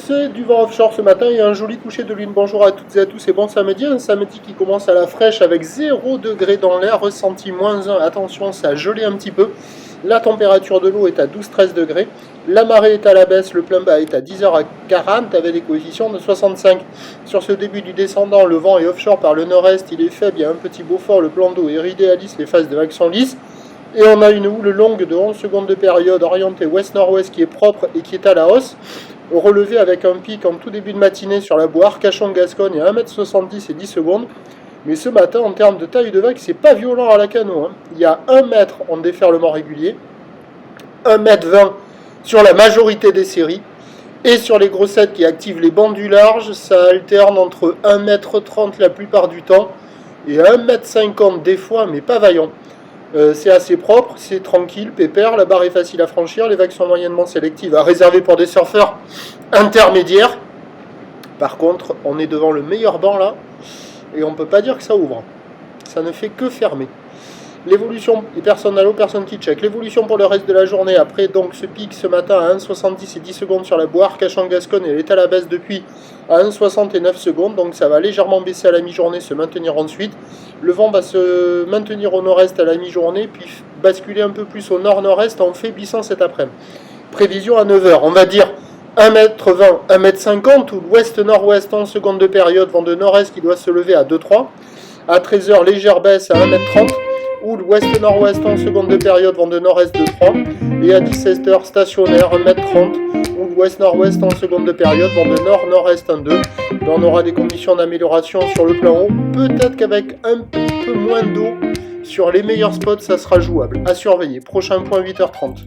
C'est du vent offshore ce matin, il y a un joli coucher de lune. Bonjour à toutes et à tous et bon samedi. Un samedi qui commence à la fraîche avec 0 degré dans l'air, ressenti -1. Attention, ça a gelé un petit peu. La température de l'eau est à 12-13 degrés. La marée est à la baisse, le plein bas est à 10h40 avec des coefficients de 65. Sur ce début du descendant, le vent est offshore par le nord-est, il est faible, il y a un petit Beaufort, le plan d'eau est idéaliste, les phases de vagues sont lisses. Et on a une houle longue de 11 secondes de période orientée ouest-nord-ouest qui est propre et qui est à la hausse. Relevé avec un pic en tout début de matinée sur la boue Arcachon-Gascogne à 1m70 et 10 secondes. Mais ce matin, en termes de taille de vague, c'est pas violent à la canot. Il y a 1 mètre en déferlement régulier, 1m20 sur la majorité des séries. Et sur les grossettes qui activent les bancs du large, ça alterne entre 1m30 la plupart du temps et 1m50 des fois, mais pas vaillant. C'est assez propre, c'est tranquille, pépère, la barre est facile à franchir, les vagues sont moyennement sélectives, à réserver pour des surfeurs intermédiaires. Par contre, on est devant le meilleur banc là, et on ne peut pas dire que ça ouvre. Ça ne fait que fermer. L'évolution, et personne à l'eau, personne qui check. L'évolution pour le reste de la journée, après donc ce pic ce matin à 1,70 et 10 secondes sur la boue Arcachon-Gascogne, elle est à la baisse depuis à 1,60 et 9 secondes, donc ça va légèrement baisser à la mi-journée, se maintenir ensuite. Le vent va se maintenir au nord-est à la mi-journée, puis basculer un peu plus au nord-nord-est en faiblissant cet après-midi. Prévision à 9h, on va dire 1m20, 1m50, ou l'ouest-nord-ouest en seconde de période, vent de nord-est qui doit se lever à 2-3. À 13h, légère baisse à 1m30. Ou l'ouest-nord-ouest en seconde de période, vent de nord-est de 3, et à 17h stationnaire 1m30, ou l'ouest-nord-ouest en seconde de période, vent de nord-nord-est 1,2. On aura des conditions d'amélioration sur le plan haut, peut-être qu'avec un peu moins d'eau, sur les meilleurs spots ça sera jouable. À surveiller, prochain point 8h30.